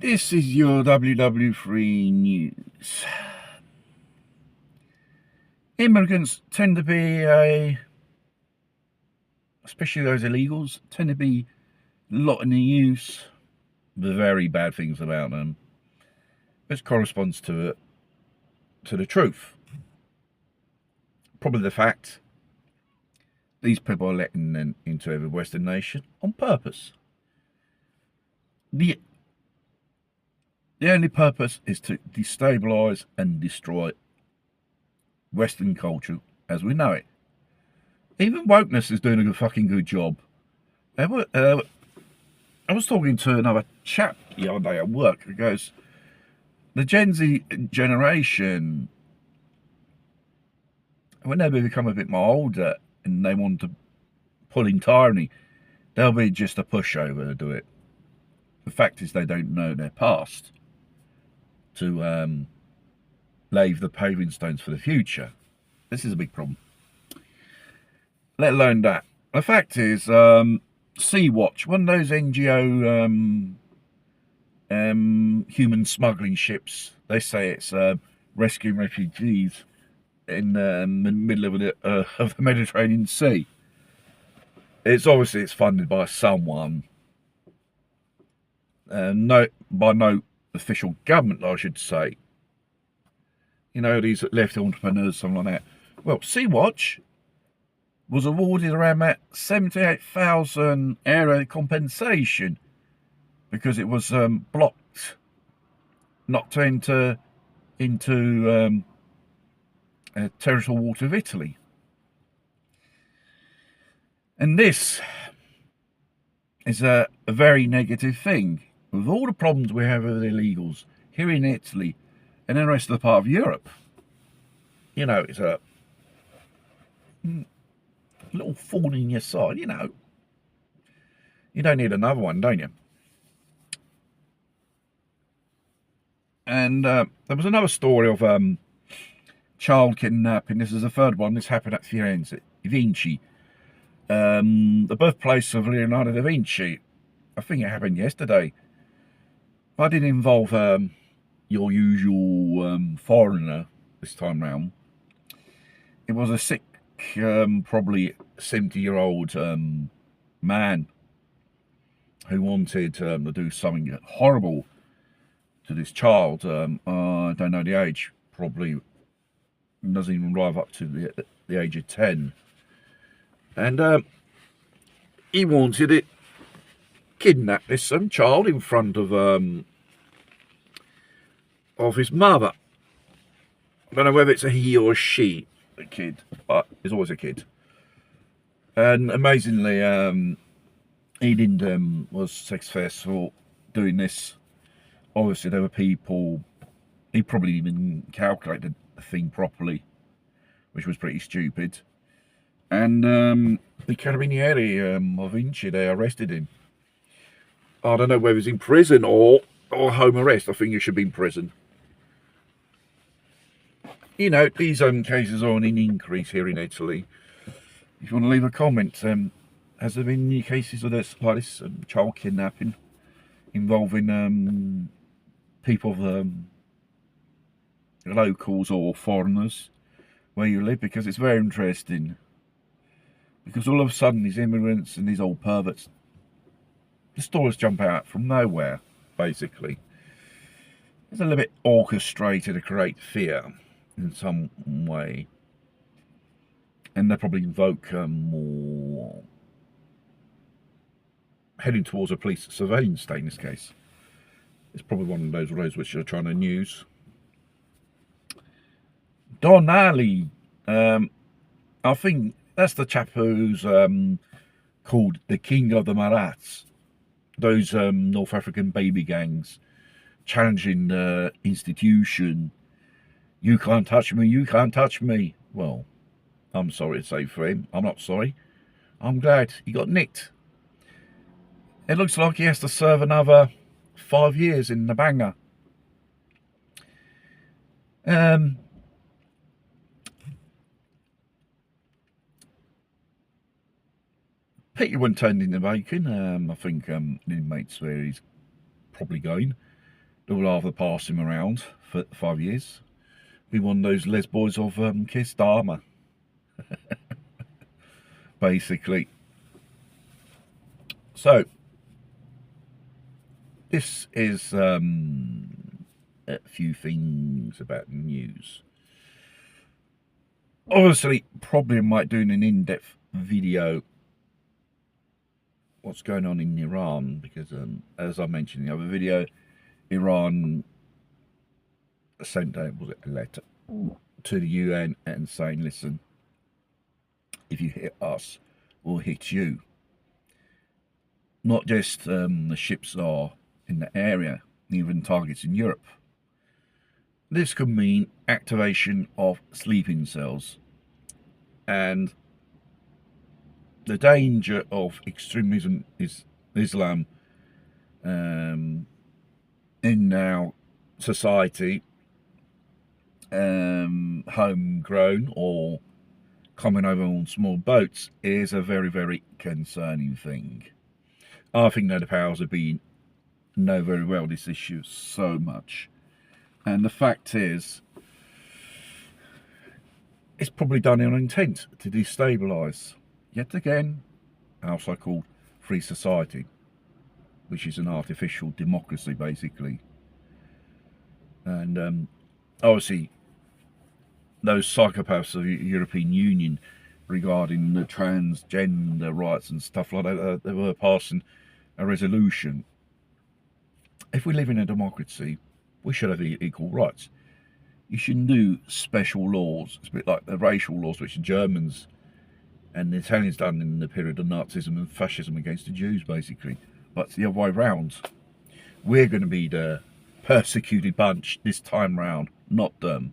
This is your WW3 news. Immigrants tend to be especially those illegals, tend to be a lot in the news. The very bad things about them, which corresponds to the truth. Probably the fact these people are letting them into every Western nation on purpose. The only purpose is to destabilise and destroy Western culture as we know it. Even wokeness is doing a fucking good job. I was talking to another chap the other day at work who goes, the Gen Z generation, when they become a bit more older and they want to pull in tyranny, they'll be just a pushover to do it. The fact is they don't know their past to lay the paving stones for the future. This is a big problem. Let alone that. The fact is, Sea-Watch, one of those NGO human smuggling ships, they say it's rescuing refugees in the middle of the Mediterranean Sea. It's funded by someone, by no official government, I should say. You know, these left entrepreneurs, something like that. Well, Sea-Watch was awarded around that 78,000 euro compensation because it was blocked, not to enter into territorial water of Italy. And this is a very negative thing. With all the problems we have with illegals here in Italy and the rest of the part of Europe, you know, it's a little thorn in your side, you know. You don't need another one, don't you? And there was another story of child kidnapping. This is the third one. This happened at Firenze, Vinci, the birthplace of Leonardo da Vinci. I think it happened yesterday. I didn't involve your usual foreigner this time round. It was a sick, probably 70-year-old man who wanted to do something horrible to this child. I don't know the age, probably doesn't even arrive up to the age of 10. And he wanted it, kidnap this child in front of his mother. I don't know whether it's a he or a she, a kid, but it's always a kid. And amazingly, he didn't was successful doing this. Obviously, there were people. He probably even calculated the thing properly, which was pretty stupid. And the Carabinieri of Vinci, they arrested him. I don't know whether he's in prison or home arrest. I think he should be in prison. You know, these cases are on an increase here in Italy. If you want to leave a comment, has there been any cases of this, like this child kidnapping involving people of locals or foreigners where you live? Because it's very interesting. Because all of a sudden these immigrants and these old perverts, the stories jump out from nowhere, basically. It's a little bit orchestrated to create fear in some way. And they probably invoke more heading towards a police surveillance state in this case. It's probably one of those roads which are trying to use. Don Ali, I think that's the chap who's called the King of the Marats. Those North African baby gangs challenging the institution. You can't touch me, you can't touch me. Well, I'm sorry to say for him. I'm not sorry. I'm glad he got nicked. It looks like he has to serve another 5 years in the banger. Peter went turned into bacon. I think the inmates where he's probably going. that will either pass him around for 5 years, be one of those les boys of Keir Starmer, basically. So this is a few things about the news. Obviously, probably might do an in-depth video what's going on in Iran, because as I mentioned in the other video, Iran sent a letter to the UN and saying, listen, if you hit us, we'll hit you. Not just the ships are in the area, even targets in Europe. This could mean activation of sleeping cells, and the danger of extremism is Islam in our society, homegrown or coming over on small boats, is a very, very concerning thing. I think that the powers that be know very well this issue so much, and the fact is, it's probably done in intent to destabilise yet again our so-called free society, which is an artificial democracy basically. And obviously those psychopaths of the European Union regarding the transgender rights and stuff like that, they were passing a resolution. If we live in a democracy, we should have equal rights. You shouldn't do special laws. It's a bit like the racial laws which the Germans and the Italians done in the period of Nazism and fascism against the Jews, basically. But it's the other way round. We're going to be the persecuted bunch this time round, not them.